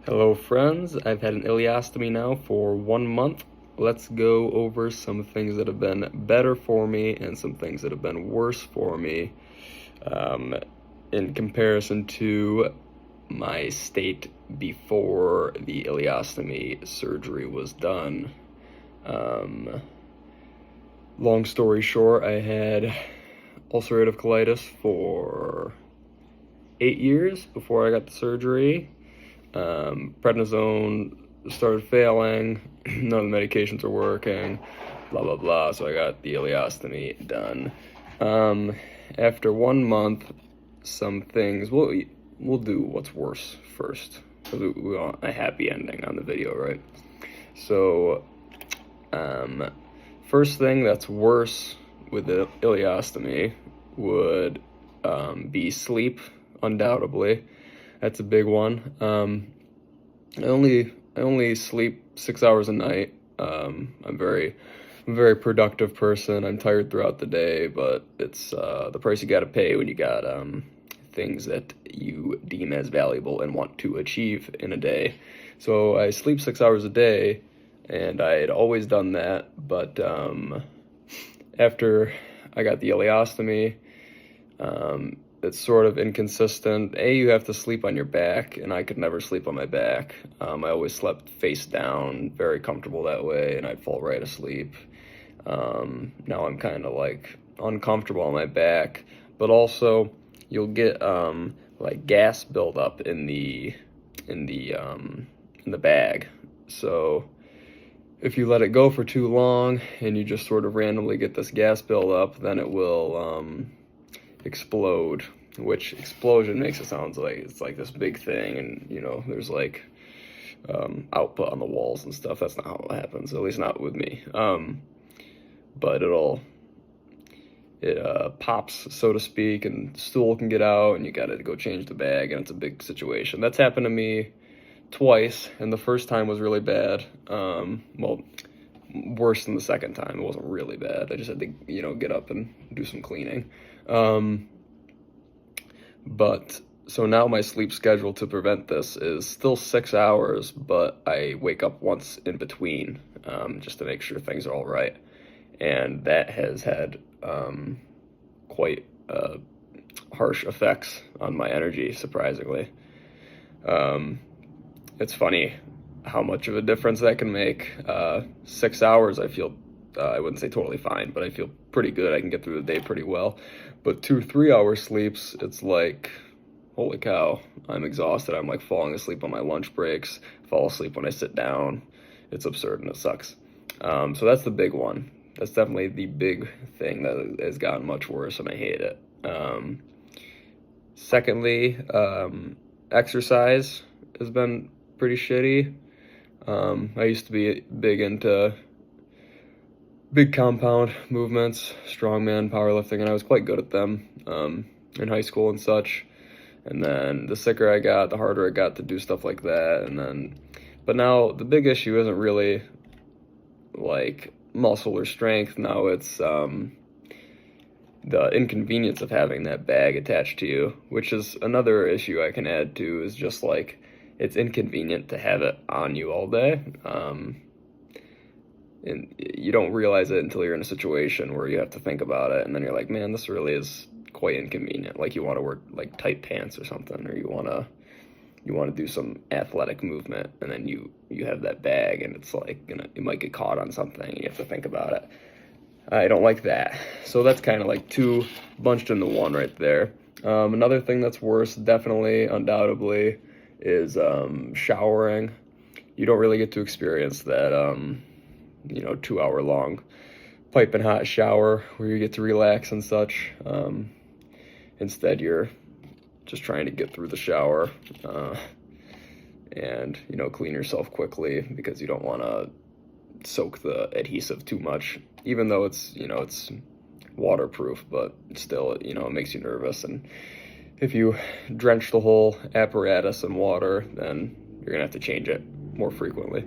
Hello friends, I've had an ileostomy now for 1 month. Let's go over some things that have been better for me and some things that have been worse for me in comparison to my state before the ileostomy surgery was done. Long story short, I had ulcerative colitis for 8 years before I got the surgery. Prednisone started failing, none of the medications were working, blah blah blah, so I got the ileostomy done. After 1 month, some things, we'll do what's worse first, because we want a happy ending on the video, right? So, first thing that's worse with the ileostomy would be sleep, undoubtedly. That's a big one. I only sleep 6 hours a night. I'm a very productive person. I'm tired throughout the day, but it's the price you got to pay when you got things that you deem as valuable and want to achieve in a day. So I sleep 6 hours a day, and I had always done that. But after I got the ileostomy, it's sort of inconsistent. You have to sleep on your back, and I could never sleep on my back. I always slept face down, very comfortable that way, and I'd fall right asleep. Now I'm kind of like uncomfortable on my back, but also you'll get like gas buildup in the bag. So if you let it go for too long and you just sort of randomly get this gas buildup, then it will explode, which explosion makes it sound like it's like this big thing, and there's like output on the walls and stuff. That's not how it happens, at least not with me. But it pops, so to speak, and stool can get out, and you gotta go change the bag, and it's a big situation. That's happened to me twice, and the first time was really bad. Well, worse than the second time. It wasn't really bad. I just had to, get up and do some cleaning. But so now my sleep schedule to prevent this is still 6 hours, but I wake up once in between, just to make sure things are all right. And that has had quite harsh effects on my energy, surprisingly. It's funny how much of a difference that can make. 6 hours, I feel, I wouldn't say totally fine, but I feel pretty good. I can get through the day pretty well. But 2-3 hour sleeps, it's like, holy cow, I'm exhausted. I'm like falling asleep on my lunch breaks, fall asleep when I sit down. It's absurd and it sucks. So that's the big one. That's definitely the big thing that has gotten much worse, and I hate it. Secondly, exercise has been pretty shitty. I used to be big into big compound movements, strongman, powerlifting, and I was quite good at them in high school and such. And then the sicker I got, the harder it got to do stuff like that. But now the big issue isn't really like muscle or strength. Now it's the inconvenience of having that bag attached to you, which is another issue I can add to, is just like it's inconvenient to have it on you all day. And you don't realize it until you're in a situation where you have to think about it, and then you're like, man, this really is quite inconvenient. Like you want to wear like tight pants or something, or you want to do some athletic movement, and then you have that bag, and it's like it might get caught on something, and you have to think about it. I don't like that. So that's kind of like two bunched into one right there. Another thing that's worse, definitely, undoubtedly, is showering. You don't really get to experience that 2-hour long piping hot shower where you get to relax and such. Instead, you're just trying to get through the shower and clean yourself quickly, because you don't want to soak the adhesive too much, even though it's waterproof, but still it makes you nervous. And if you drench the whole apparatus in water, then you're gonna have to change it more frequently.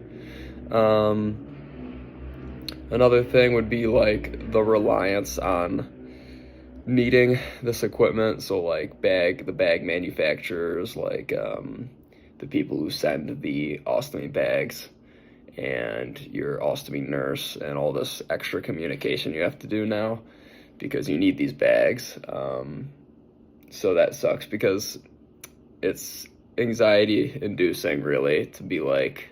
Another thing would be like the reliance on needing this equipment. So like the bag manufacturers, like the people who send the ostomy bags and your ostomy nurse and all this extra communication you have to do now because you need these bags. So that sucks because it's anxiety inducing, really, to be like,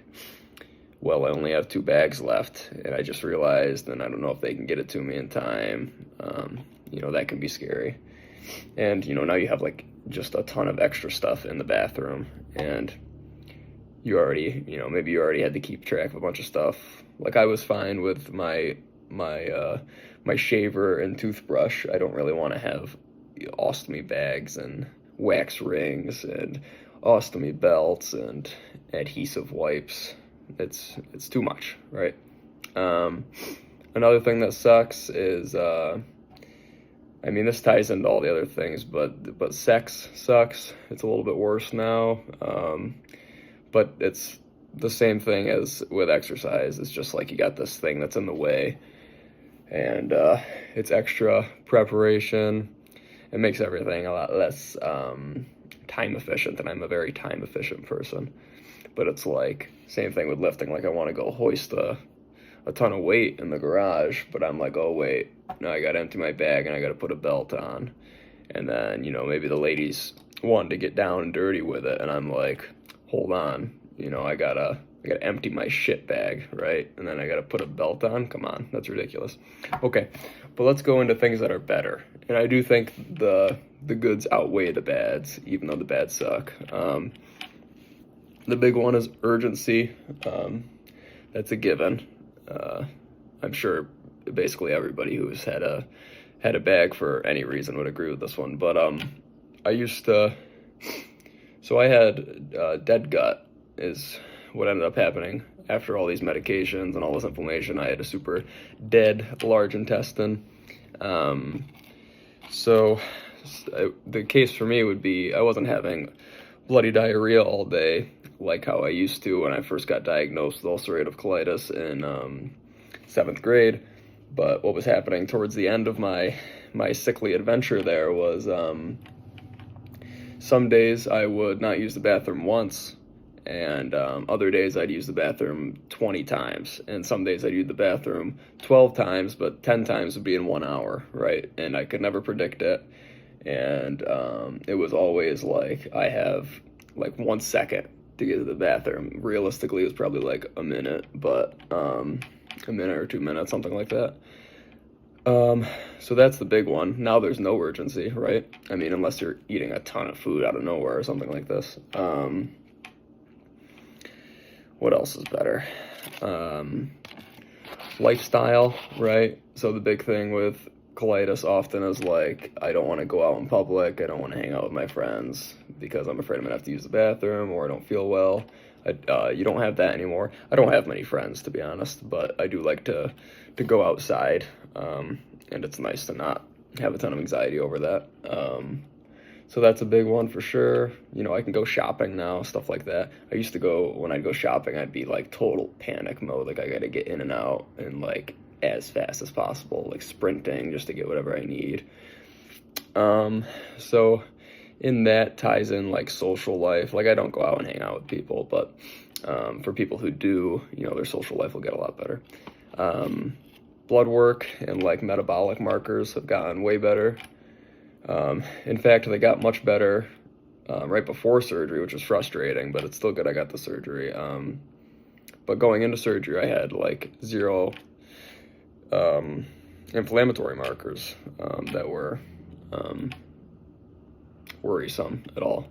well, I only have 2 bags left and I just realized, and I don't know if they can get it to me in time. That can be scary. And, now you have like just a ton of extra stuff in the bathroom, and you already, maybe you already had to keep track of a bunch of stuff. Like, I was fine with my shaver and toothbrush. I don't really want to have ostomy bags and wax rings and ostomy belts and adhesive wipes. It's too much, right? Another thing that sucks is, this ties into all the other things, but sex sucks. It's a little bit worse now. But it's the same thing as with exercise. It's just like you got this thing that's in the way, and it's extra preparation. It makes everything a lot less time efficient, and I'm a very time efficient person. But it's like, same thing with lifting. Like, I want to go hoist a ton of weight in the garage, but I'm like, oh wait, now I gotta empty my bag and I gotta put a belt on. And then, maybe the ladies want to get down and dirty with it, and I'm like, hold on, I gotta empty my shit bag, right? And then I gotta put a belt on. Come on, that's ridiculous. Okay, but let's go into things that are better. And I do think the goods outweigh the bads, even though the bads suck. The big one is urgency. That's a given. I'm sure basically everybody who's had a bag for any reason would agree with this one. But so I had dead gut is what ended up happening after all these medications and all this inflammation. I had a super dead large intestine. So the case for me would be I wasn't having bloody diarrhea all day like how I used to when I first got diagnosed with ulcerative colitis in 7th grade. But what was happening towards the end of my sickly adventure there was some days I would not use the bathroom once, and other days I'd use the bathroom 20 times, and some days I'd use the bathroom 12 times, but 10 times would be in 1 hour, right? And I could never predict it, and it was always like I have like 1 second to get to the bathroom. Realistically, it was probably like a minute, but a minute or 2 minutes, something like that. So that's the big one. Now there's no urgency, right? Unless you're eating a ton of food out of nowhere or something like this. What else is better? Lifestyle, right? So the big thing with colitis often is like, I don't want to go out in public. I don't want to hang out with my friends because I'm afraid I'm going to have to use the bathroom, or I don't feel well. You don't have that anymore. I don't have many friends, to be honest, but I do like to go outside, and it's nice to not have a ton of anxiety over that. So that's a big one for sure. I can go shopping now, stuff like that. I used to go, when I'd go shopping, I'd be like total panic mode. Like, I got to get in and out and like as fast as possible, like sprinting just to get whatever I need. So in that ties in like social life. Like, I don't go out and hang out with people, but for people who do, their social life will get a lot better. Blood work and like metabolic markers have gotten way better. In fact, they got much better right before surgery, which was frustrating, but it's still good I got the surgery. But going into surgery, I had like 0 inflammatory markers that were worrisome at all.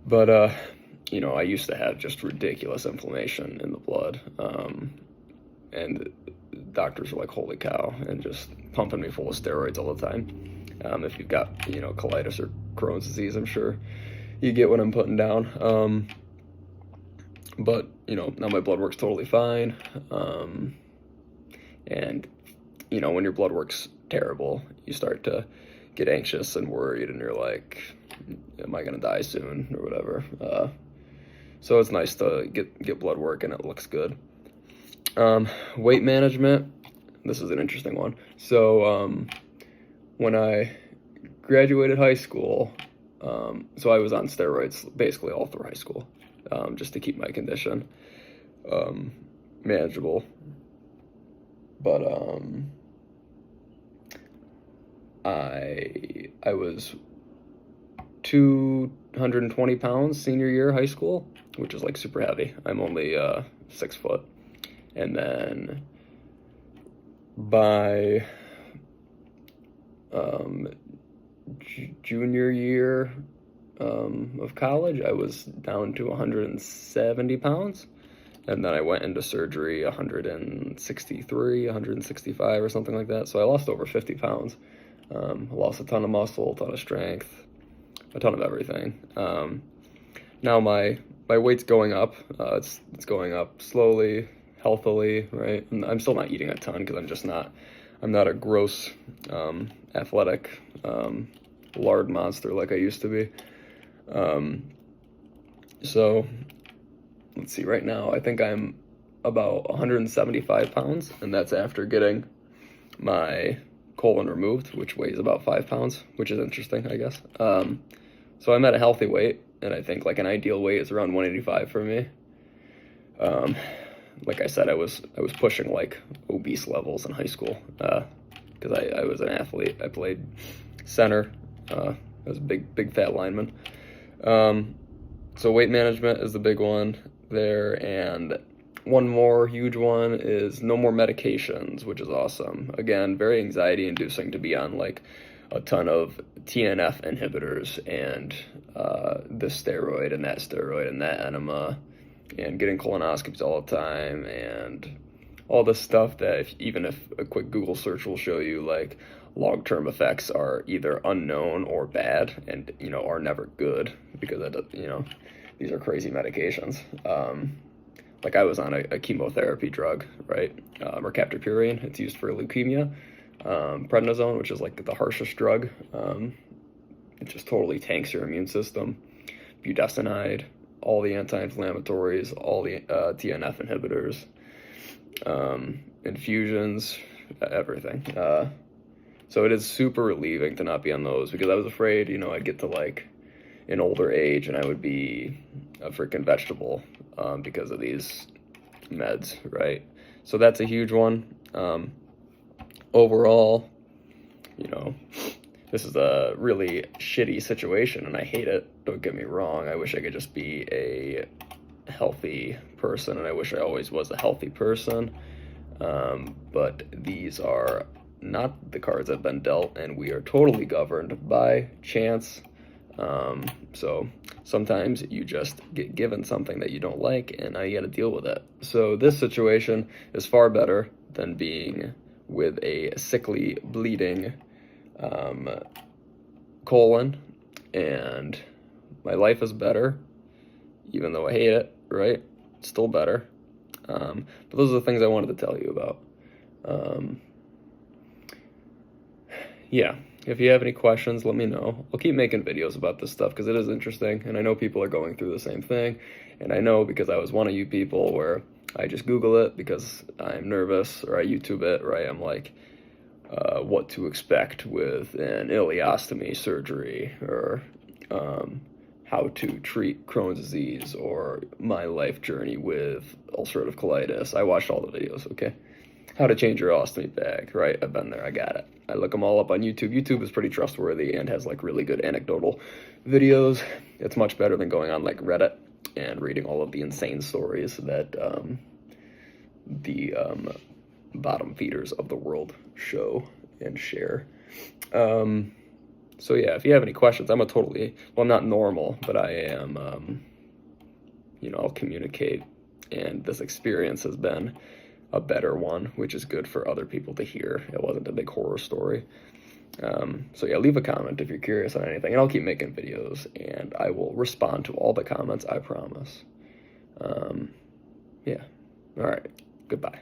But I used to have just ridiculous inflammation in the blood, and doctors were like, holy cow, and just pumping me full of steroids all the time. If you've got colitis or Crohn's disease, I'm sure you get what I'm putting down. But now my blood work's totally fine. And when your blood work's terrible, you start to get anxious and worried, and you're like, am I gonna die soon or whatever? So it's nice to get blood work and it looks good. Weight management, this is an interesting one. So when I graduated high school, So I was on steroids basically all through high school, just to keep my condition manageable. But I was 220 pounds senior year high school, which is like super heavy. I'm only 6 foot. And then by junior year of college, I was down to 170 pounds. And then I went into surgery 163, 165 or something like that. So I lost over 50 pounds. I lost a ton of muscle, a ton of strength, a ton of everything. Now my weight's going up. It's going up slowly, healthily, right? And I'm still not eating a ton because I'm not a gross, athletic, lard monster like I used to be. So let's see, right now I think I'm about 175 pounds, and that's after getting my colon removed, which weighs about 5 pounds, which is interesting, I guess. So I'm at a healthy weight, and I think like an ideal weight is around 185 for me. Like I said, I was pushing like obese levels in high school, because I was an athlete. I played center. I was a big fat lineman. So weight management is the big one there, and one more huge one is no more medications, which is awesome. Again, very anxiety inducing to be on like a ton of TNF inhibitors and this steroid and that enema, and getting colonoscopies all the time, and all this stuff that even if a quick Google search will show you like long-term effects are either unknown or bad, and are never good, because these are crazy medications. Like I was on a chemotherapy drug, right? Mercaptopurine. It's used for leukemia. Prednisone, which is like the harshest drug. It just totally tanks your immune system. Budesonide, all the anti-inflammatories, all the TNF inhibitors, infusions, everything. So it is super relieving to not be on those, because I was afraid, I'd get to like an older age and I would be a freaking vegetable because of these meds, right? So that's a huge one. Overall, this is a really shitty situation and I hate it. Don't get me wrong. I wish I could just be a healthy person, and I wish I always was a healthy person. But these are not the cards I've been dealt, and we are totally governed by chance. So sometimes you just get given something that you don't like, and now you got to deal with it. So this situation is far better than being with a sickly, bleeding colon, and my life is better, even though I hate it, right? It's still better. But those are the things I wanted to tell you about. Yeah, if you have any questions, let me know. I'll keep making videos about this stuff because it is interesting, and I know people are going through the same thing, and I know because I was one of you people where I just Google it because I'm nervous, or I YouTube it, right? I'm like, what to expect with an ileostomy surgery, or how to treat Crohn's disease, or my life journey with ulcerative colitis. I watched all the videos, okay? How to change your ostomy bag, right? I've been there, I got it. I look them all up on YouTube. YouTube is pretty trustworthy and has like really good anecdotal videos. It's much better than going on like Reddit and reading all of the insane stories that the bottom feeders of the world show and share. So yeah, if you have any questions, I'm not normal, but I am, I'll communicate, and this experience has been a better one, which is good for other people to hear. It wasn't a big horror story. So yeah, leave a comment if you're curious on anything, and I'll keep making videos, and I will respond to all the comments, I promise. Yeah. All right. Goodbye.